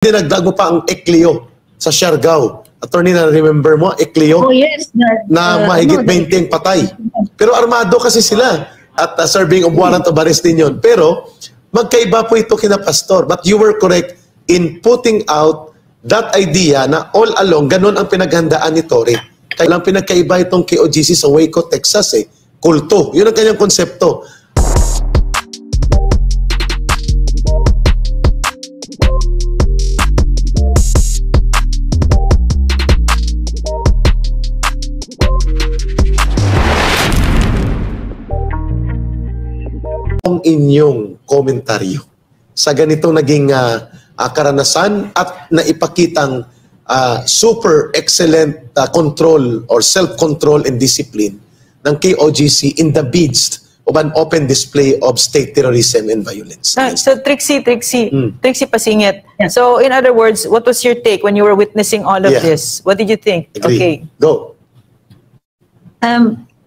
Dinagdag mo pa ang Ecleo sa Siargao. Attorney, na remember mo, Ecleo? Oh yes. Na mahigit 20 ang patay. Pero armado kasi sila at serving of warrant of arrest din yun. Pero magkaiba po ito kina Pastor. But you were correct in putting out that idea na all along, ganun ang pinaghandaan ni Tory. Kaya lang pinagkaiba itong KOGC sa Waco, Texas eh. Kulto. Yun ang kanyang konsepto. Ang inyong komentaryo sa ganitong naging karanasan at naipakitang super excellent control or self-control and discipline ng KOGC in the midst of an open display of state terrorism and violence. So Trixie Pasingit. Yeah. So in other words, what was your take when you were witnessing all of this? What did you think? Agree. Okay. Go.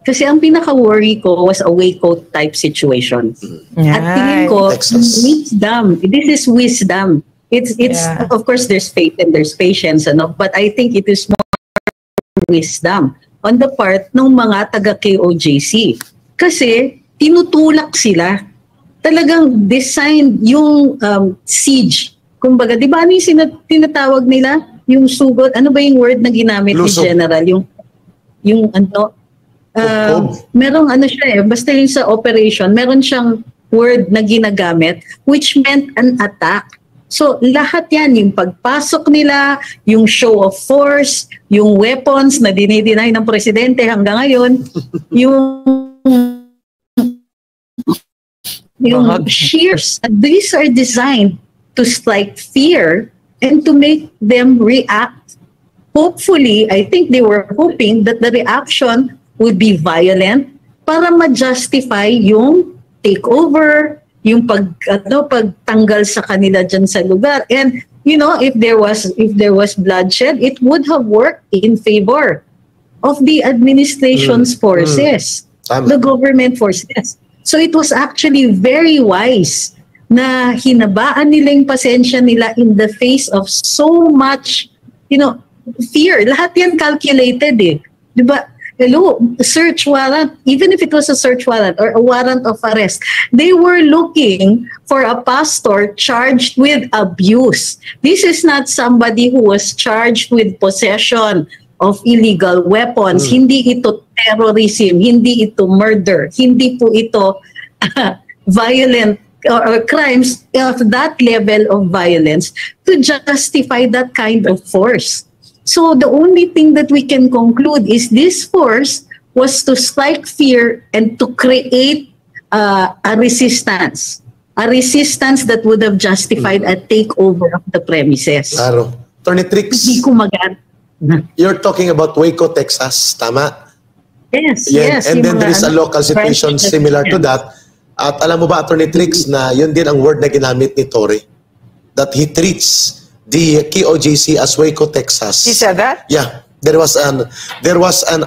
Kasi ang pinaka-worry ko was a Waco type situation. At tingin ko, wisdom. This is wisdom. It's of course there's faith and there's patience, but I think it is more wisdom on the part ng mga taga-KOJC. Kasi tinutulak sila. Talagang design yung siege. Kumbaga, di ba ano yung tinatawag nila? Yung sugod, ano ba yung word na ginamit ni General? Yung ano, merong ano siya basta yung sa operation, meron siyang word na ginagamit which meant an attack. So lahat yan, yung pagpasok nila, yung show of force, yung weapons na dinideny ng presidente hanggang ngayon, yung shears. These are designed to strike fear and to make them react. Hopefully, I think they were hoping that the reaction would be violent para ma-justify yung takeover, yung pagtanggal sa kanila dyan sa lugar. And you know, if there was bloodshed, it would have worked in favor of the administration's forces, the government forces. So it was actually very wise na hinabaan nila yung pasensya nila in the face of so much, fear. Lahat yan calculated eh. Diba? Hello, search warrant, even if it was a search warrant or a warrant of arrest, they were looking for a pastor charged with abuse. This is not somebody who was charged with possession of illegal weapons. Hindi ito terrorism, hindi ito murder, hindi po ito violent or crimes of that level of violence to justify that kind of force. So the only thing that we can conclude is this force was to strike fear and to create a resistance that would have justified a takeover of the premises. Claro. Attorney Trix, you're talking about Waco, Texas, tama? Yes, yes. And then there is a local situation similar to that. At alam mo ba, Attorney Trix, na yun din ang word na ginamit ni Tory, that he treats the KOJC as Waco, Texas. He said that? Yeah. There was an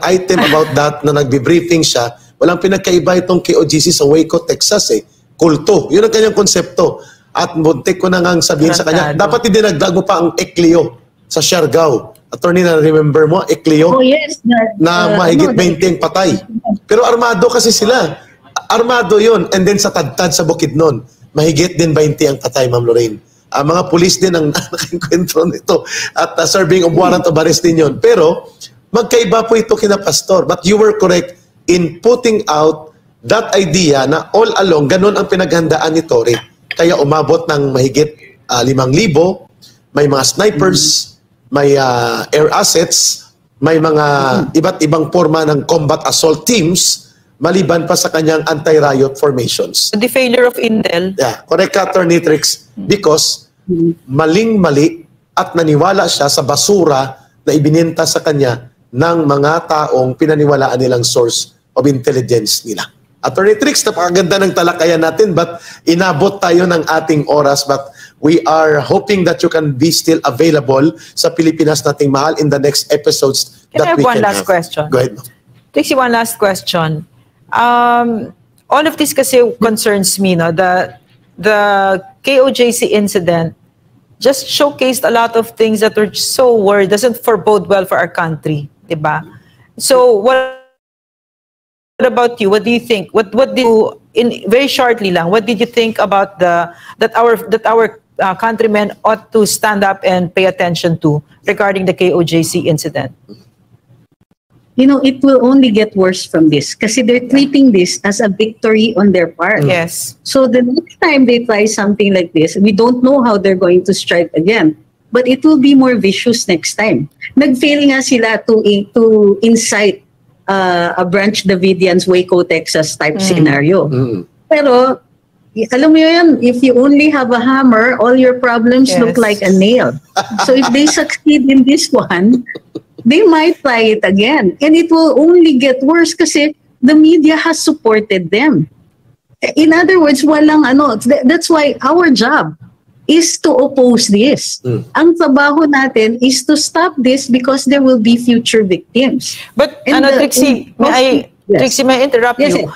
item about that na nagbi-briefing siya. Walang pinagkaiba itong KOJC sa Waco, Texas eh. Kulto. Yun ang kanyang konsepto. At muntik ko na ngang sabihin sa kanya, dapat idinagdag mo pa ang Ecleo sa Siargao. Attorney, na remember mo, Ecleo? Oh yes. Na mahigit 20 ang patay. Pero armado kasi sila. Armado yun. And then sa Tadtad sa Bukidnon, mahigit din 20 ang patay, Ma'am Lorraine. Mga pulis din ang nakakwentro nito at serving of warrant of arrest din yun. Pero magkaiba po ito kina Pastor. But you were correct in putting out that idea na all along, ganun ang pinaghandaan ni Tory. Kaya umabot ng mahigit 5,000, may mga snipers, may air assets, may mga iba't ibang forma ng combat assault teams, maliban pa sa kanyang anti-riot formations. The failure of Intel. Yeah, correct ka, Attorney Trix, because maling-mali at naniwala siya sa basura na ibininta sa kanya ng mga taong pinaniwalaan nilang source of intelligence nila. Attorney Trix, napakaganda ng talakayan natin but inabot tayo ng ating oras, but we are hoping that you can be still available sa Pilipinas nating mahal in the next episodes. Can I have one last question? Go ahead. Trixie, one last question. All of this kasi concerns me, no? The KOJC incident just showcased a lot of things that were so worried, doesn't forebode well for our country, diba? So what about you? What do you think? What did you, in very shortly lang, what did you think about that our countrymen ought to stand up and pay attention to regarding the KOJC incident? You know, it will only get worse from this kasi they're treating this as a victory on their part. Yes. So the next time they try something like this, we don't know how they're going to strike again. But it will be more vicious next time. Nag-fail nga sila to incite a Branch Davidians, Waco, Texas type scenario. Pero, alam mo yun, if you only have a hammer, all your problems look like a nail. So if they succeed in this one, they might try it again. And it will only get worse kasi the media has supported them. In other words, walang ano, that's why our job is to oppose this. Ang trabaho natin is to stop this because there will be future victims. But Trixie, Trixie, may I interrupt you?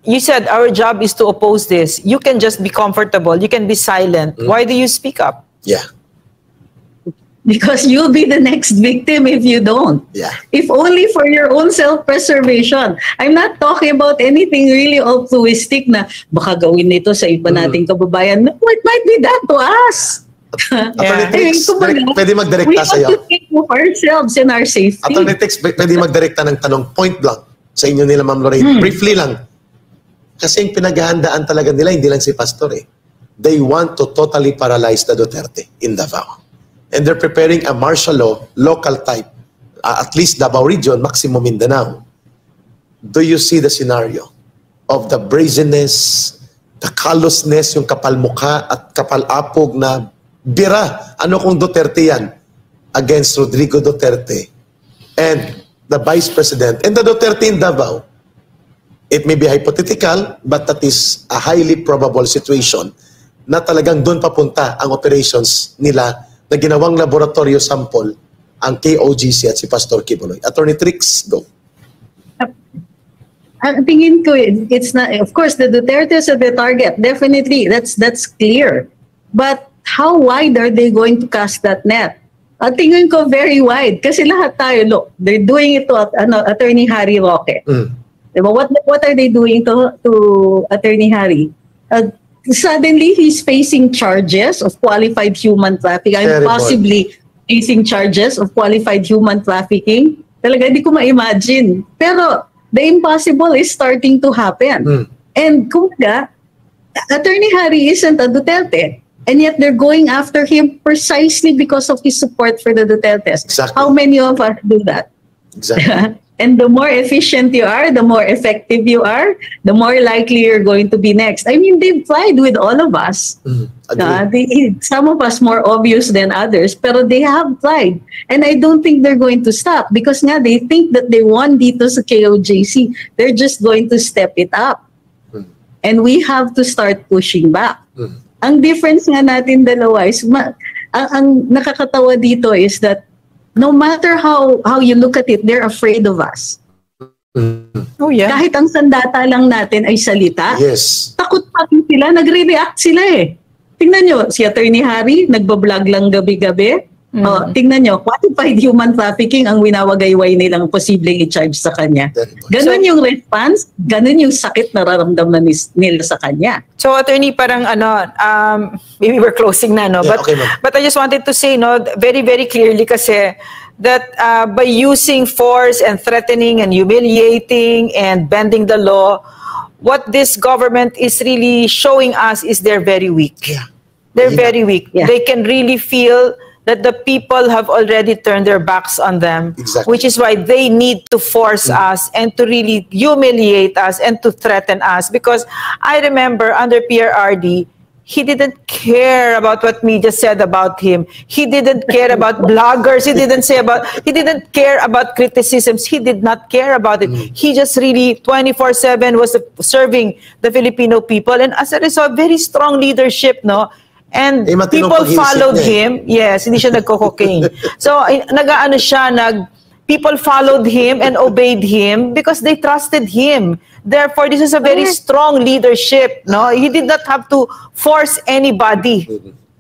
You said our job is to oppose this. You can just be comfortable. You can be silent. Why do you speak up? Yeah. Because you'll be the next victim if you don't. Yeah. If only for your own self-preservation. I'm not talking about anything really altruistic na baka gawin nito sa iba nating kababayan. No, it might be that to us. Attorney Trix, pwede magdirekta sa'yo. We have to take care of ourselves and our safety. Attorney Trix, pwede magdirekta ng tanong, point blank sa inyo nila, Ma'am Lorraine. Briefly lang. Kasi yung pinaghahandaan talaga nila, hindi lang si Pastor eh. They want to totally paralyze the Duterte in Davao. And they're preparing a martial law, local type, at least Davao region, maximum Mindanao. Do you see the scenario of the brazenness, the callousness, yung kapalmukha at kapalapog na bira? Ano kung Duterte yan? Against Rodrigo Duterte and the Vice President and the Duterte in Davao. It may be hypothetical, but that is a highly probable situation na talagang doon papunta ang operations nila na ginawang laboratorio sample ang KOJC at si Pastor Kibuloy. Attorney Trix, go. Ang tingin ko, it's not, of course, the Dutertes are the target. Definitely, that's clear. But how wide are they going to cast that net? Ang tingin ko, very wide. Kasi lahat tayo, look, they're doing it to Attorney Harry Roque. Diba? What are they doing to Attorney Harry? Suddenly, he's facing charges of qualified human trafficking. I'm possibly facing charges of qualified human trafficking. Talaga, hindi ko ma-imagine. Pero, the impossible is starting to happen. And kumbaga, Attorney Harry isn't a Duterte. And yet, they're going after him precisely because of his support for the Dutertes. Exactly. How many of us do that? Exactly. And the more efficient you are, the more effective you are, the more likely you're going to be next. I mean, they've tried with all of us. Some of us more obvious than others, pero they have tried. And I don't think they're going to stop because nga they think that they won dito sa KOJC. They're just going to step it up. And we have to start pushing back. Ang difference nga natin dalawa is, ang nakakatawa dito is that no matter how you look at it, they're afraid of us. Oh yeah. Kahit ang sandata lang natin ay salita, takot pa rin sila, nagre-react sila eh. Tingnan nyo, si Attorney Harry, nagbablog lang gabi-gabi. Tingnan nyo, qualified human trafficking ang winawagayway nilang posibleng i-charge sa kanya. Ganun yung response, ganun yung sakit na nararamdaman nila sa kanya. So, Attorney, parang maybe we're closing na, no? Yeah, but I just wanted to say, no, very, very clearly kasi that by using force and threatening and humiliating and bending the law, what this government is really showing us is they're very weak. They're very weak. They can really feel that the people have already turned their backs on them, which is why they need to force us and to really humiliate us and to threaten us. Because I remember under PRRD, he didn't care about what media said about him. He didn't care about bloggers. He didn't care about criticisms. He did not care about it. He just really 24/7 was serving the Filipino people. And as a result, very strong leadership, no? And people followed him. Yes, hindi siya nagko-cocaine. So, people followed him and obeyed him because they trusted him. Therefore, this is a very strong leadership. No, he did not have to force anybody.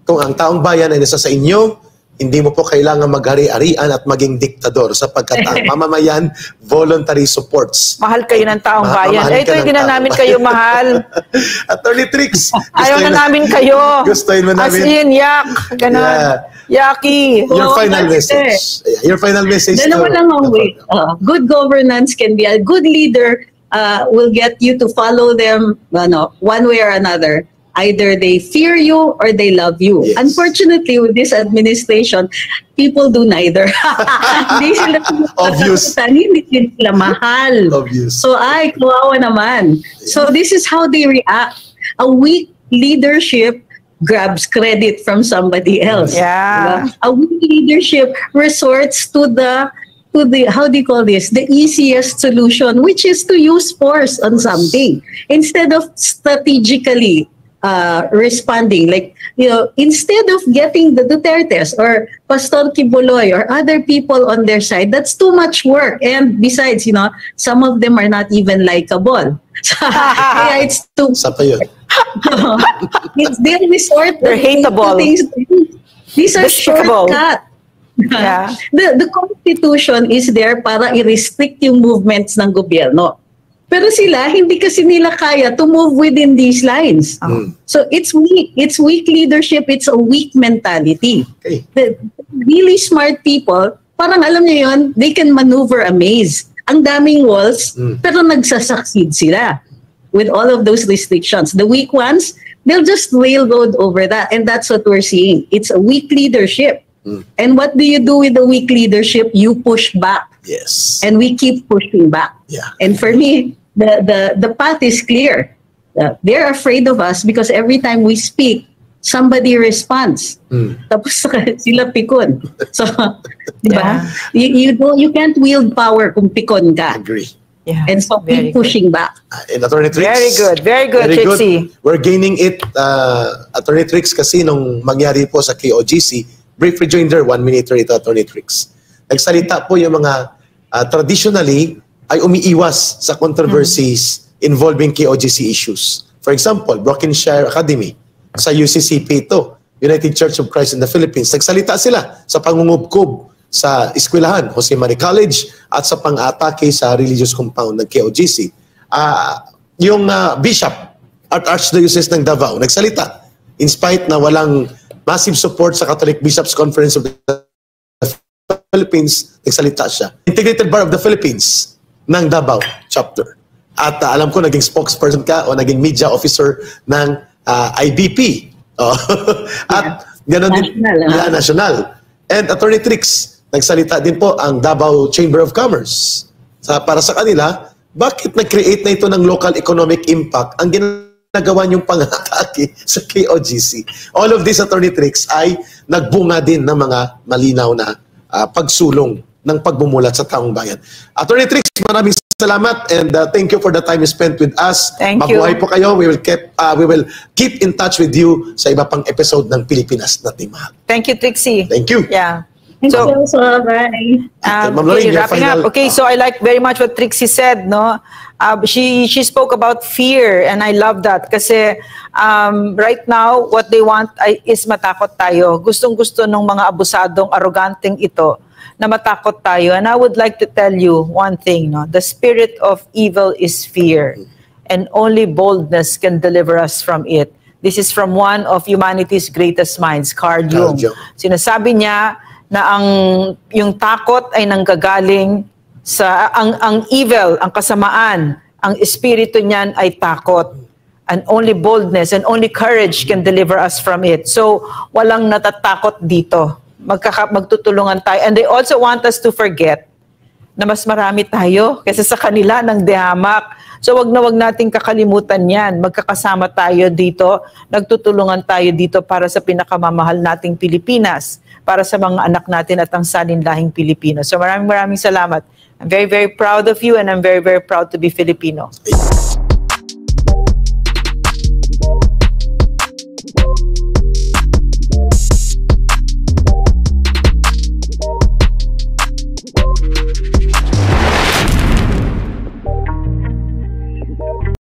kung ang taong bayan ay nasa sa inyo, hindi mo po kailangan maghari-arian at maging diktador sapagkat ang mamamayan voluntary supports. Mahal kayo ng taong bayan. Mahal Ito ka hindi ng na taong namin bayan. kayo mahal. Attorney Trix. Ayaw na namin kayo. Gustuin mo As namin. in, yak. Ganon. Yeah. Yaki. Your Oo, final that's message. Your final message. Dalawa lang ang way. Good governance can be a good leader will get you to follow them one way or another. Either they fear you or they love you. Yes. Unfortunately, with this administration, people do neither. Hindi sila Obvious. hindi sila mahal. Obvious. So ay, kawawa naman. So this is how they react. A weak leadership grabs credit from somebody else. Yeah. Diba? A weak leadership resorts to the how do you call this? The easiest solution, which is to use force on something instead of strategically responding. Like, instead of getting the Dutertes or Pastor Quiboloy or other people on their side, that's too much work. And besides, some of them are not even likable. Kaya it's too... Sa pa yun. They'll resort They're hateable. to things. These are Despicable. shortcuts. Yeah. The Constitution is there para i-restrict yung movements ng gobyerno. Pero sila, hindi kasi nila kaya to move within these lines. So it's weak. It's weak leadership. It's a weak mentality. Okay. The really smart people, parang alam niyo yun, they can maneuver a maze. Ang daming walls, pero nagsasucceed sila with all of those restrictions. The weak ones, they'll just railroad over that. And that's what we're seeing. It's a weak leadership. And what do you do with the weak leadership? You push back. Yes. And we keep pushing back. Yeah. And for me, the path is clear. They're afraid of us because every time we speak, somebody responds. Tapos sila pikon. So, di ba? You can't wield power kung pikon ka. Agree. Yeah. And so Very keep pushing back. And Attorney Trix. Very good. Very good, Trixie. We're gaining it, Attorney Trix, kasi nung mangyari po sa KOGC, brief rejoinder, 1 minute ito, Attorney Trix. Nagsalita po yung mga traditionally ay umiiwas sa controversies involving KOGC issues. For example, Brokenshire Academy, sa UCCP ito, United Church of Christ in the Philippines. Nagsalita sila sa pangungubkob sa eskwelahan, Jose Marie College, at sa pang-atake sa religious compound ng KOGC. Yung bishop at Archdiocese ng Davao, nagsalita. In spite na walang massive support sa Catholic Bishops Conference of the Philippines, nagsalita siya. Integrated Bar of the Philippines ng Davao chapter. At alam ko naging spokesperson ka o naging media officer ng IBP. At ganoon din, national. And Attorney Trix, nagsalita din po ang Davao Chamber of Commerce. Para sa kanila, bakit nag-create na ito ng local economic impact ang ginagawa niyong pang-atake sa KOGC? All of this, Attorney Trix, ay nagbunga din ng mga malinaw na pagsulong ng pagbumulat sa taong bayan. Attorney Trix, maraming salamat and thank you for the time you spent with us. Thank you. Mabuhay po kayo. We will keep in touch with you sa iba pang episode ng Pilipinas Nating Mahal. Thank you, Trixie. Thank you. Yeah. Thank So, you so bye. Ma'am Lorraine, your wrapping final- up. Okay, so I like very much what Trixie said, no? She spoke about fear and I love that kasi right now what they want is matakot tayo. Gustong-gusto ng mga abusadong, arroganteng ito na matakot tayo. And I would like to tell you one thing, no? The spirit of evil is fear and only boldness can deliver us from it. This is from one of humanity's greatest minds, Carl Jung. Sinasabi niya na yung takot ay nanggagaling sa ang evil, ang kasamaan, ang espiritu niyan ay takot. And only boldness and only courage can deliver us from it. So, walang natatakot dito. Magtutulungan tayo. And they also want us to forget na mas marami tayo kaysa sa kanila ng dihamak. So wag nating kakalimutan yan. Magkakasama tayo dito, nagtutulungan tayo dito para sa pinakamamahal nating Pilipinas, para sa mga anak natin at ang salinlahing Pilipino. So maraming salamat. I'm very, very proud of you and I'm very, very proud to be Filipino.